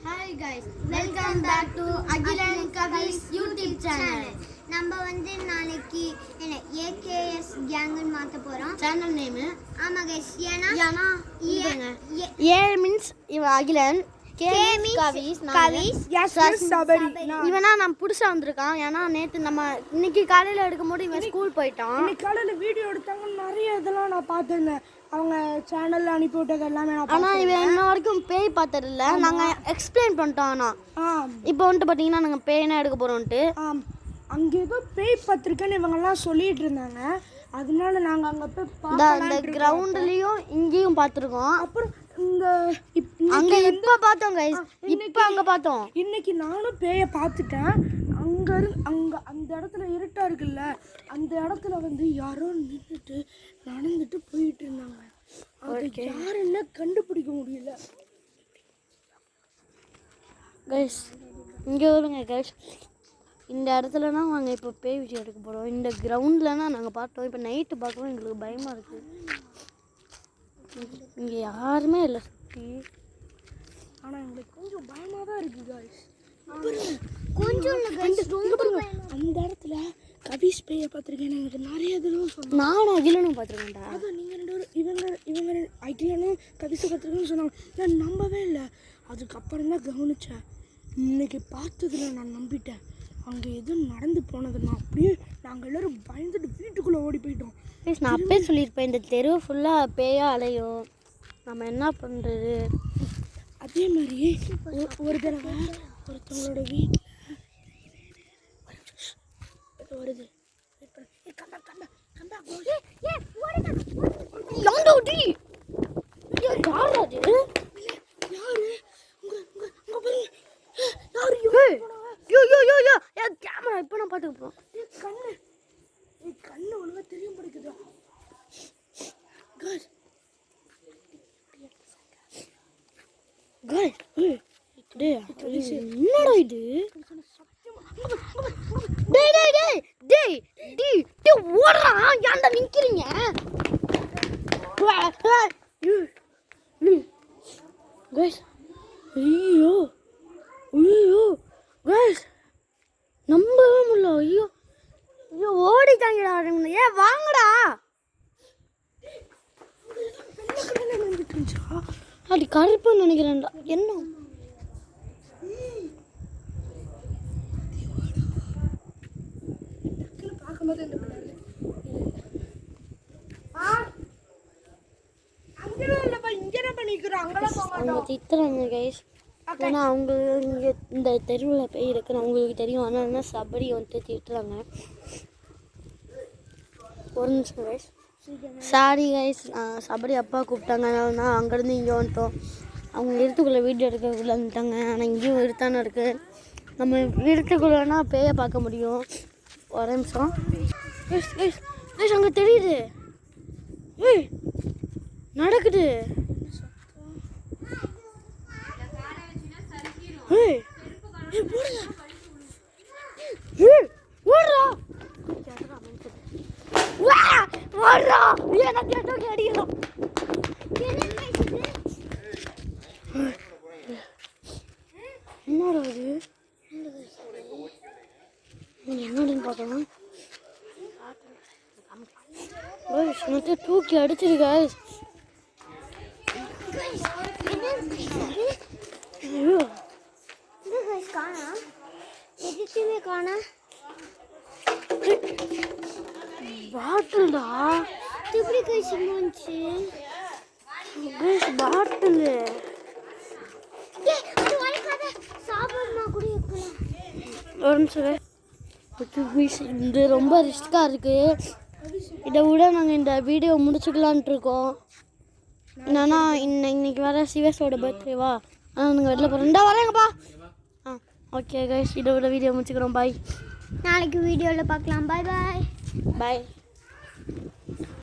Hi guys, welcome back to Agilan Kavi's YouTube channel. நம்ம வந்து நாளைக்கு என்ன AKS கேங்னு மாத்த போறோம். சேனல் நேம் ஆமா गाइस. ஏனா A means இவன் அகிலன், K means கவிஸ், S சபரி. இவனா நம்ம புதுசா வந்திருக்கான். ஏனா நேத்து நம்ம இன்னைக்கு காலையில எடுக்கும்போது இவன் ஸ்கூல் போயிட்டான். இன்னைக்கு காலையில வீடியோ எடுத்தாங்க நிறைய இதெல்லாம் நான் பார்த்தேன். அவங்க சேனல்ல அனுப்பி விட்டது எல்லாமே நான் ஆனா இவன் இன்ன வரைக்கும் பேய் பார்த்தது இல்ல. நாங்க எக்ஸ்பிளைன் பண்ணிட்டோம். ஆனா இப்போ வந்துட்டு பாத்தீங்கன்னா நாங்க பேய்னா எடுக்க போறோம்ட்டு அங்க ஏதோ பேய் பார்த்திருக்கேன்னு இவங்க எல்லாம் சொல்லிட்டு இருந்தாங்க. அதனால நாங்க அங்க போய் பார்த்தோம். இந்த கிரவுண்ட்லயும் இங்கேயும் பார்த்திருக்கோம். அப்புறம் இந்த அங்க இப்ப பார்த்தோம் गाइस. இப்ப அங்க பார்த்தோம். இன்னைக்கு நானும் பேயை பார்த்துட்டேன். அங்க அந்த இடத்துல இருட்டா இருக்குல்ல, அந்த இடத்துல வந்து யாரோ நின்றுட்டு நடந்துட்டு போயிட்டு இருந்தாங்க. அது யாருன்னு கண்டுபிடிக்க முடியல गाइस. இங்க வருங்க गाइस. இந்த இடத்துலனா நாங்கள் இப்போ பேய் வீடியோ எடுக்க போகிறோம். இந்த கிரவுண்ட்லனா நாங்கள் பார்த்தோம். இப்போ நைட்டு பார்க்கவும் எங்களுக்கு பயமாக இருக்குது. இங்கே யாருமே இல்லை சுற்றி. ஆனால் எங்களுக்கு கொஞ்சம் பயமாக தான் இருக்குது गाइस. கொஞ்சம் அந்த இடத்துல கவிஸ் பேயை பார்த்துருக்கேன். எனக்கு நிறைய தடவை சொன்னேன். நானும் அகிலனும் பார்த்துருக்கேன்டா. அதான் நீங்கள் ரெண்டு பேரும் இவங்க அகிலனும் கவிஸை பார்த்துருக்கேன்னு சொன்னாங்க. நான் நம்பவே இல்லை. அதுக்கப்புறம் தான் கவனித்தேன். இன்னைக்கு பார்த்ததுல நான் நம்பிட்டேன். அங்கே எதுவும் நடந்து போனதுன்னா அப்படியே நாங்கள் எல்லோரும் பயந்துட்டு வீட்டுக்குள்ளே ஓடி போயிட்டோம். நான் அப்பயே சொல்லியிருப்பேன், இந்த தெரு ஃபுல்லாக பேயா அலையும், நம்ம என்ன பண்ணுறது. அதே மாதிரி ஒரு தடவை ஒருத்தவங்களோட வீட்டில் வருது. கேமரா இப்போ நான் பார்த்துக்க கண்ணு ஒழுங்கா தெரியும் படிக்குதா என்னடா இது? ஓடுறா, ஏன்டா நிக்கிறீங்க? ஐயோ ஐயோ गाइस, நம்பவே முடியல. ஐயோ ஐயோ ஓடிட்டாங்கடா. ஏ வாங்கடா. அது கருப்புன்னு நினைக்கிறேன்டா. என்ன பார்க்கும்போது அவங்க திட்டுறாங்க கைஸ். ஏன்னா அவங்க இங்கே இந்த தெருவில் போய் இருக்குன்னு அவங்களுக்கு தெரியும். ஆனால் சபரி வந்துட்டு திட்டுறாங்க. ஒரு நிமிஷம் கைஸ். சாரி கைஸ், சபரி அப்பா கூப்பிட்டாங்க. அதனால தான் அங்கேருந்து இங்கே வந்துட்டோம். அவங்க இருட்டுக்குள்ளே வீடியோ எடுக்கக்குள்ளே வந்துட்டாங்க. ஆனால் இங்கேயும் இருட்டான இருக்குது. நம்ம இருட்டுக்குள்ளேனா பேயை பார்க்க முடியும். ஒரு நிமிஷம் கைஸ். கைஸ் கைஸ் அங்கே தெரியுது. ஏய் நடக்குது. என்னன்னு பார்க்கலாம். தூக்கி அடிச்சிருக்கா. பாட்டில்டா எப்படி கைஸ் இருந்துச்சு? பாட்டில் சாப்பிடமா கூட இருக்கலாம். ஒரு நிமிஷம். இது ரொம்ப ரிஸ்காக இருக்குது. இதை விட நாங்கள் இந்த வீடியோ முடிச்சுக்கலான்ட்டு இருக்கோம். என்னன்னா இன்னைக்கு வர சிவஸோட பர்த்டேவா, ஆனால் நாங்கள் வெளில போகிறோம். வரேங்கப்பா. ஓகே கைஸ், இதோட வீடியோ முடிச்சுக்கிறோம். பாய். நாளைக்கு வீடியோவில் பார்க்கலாம். பாய் பாய் பாய்.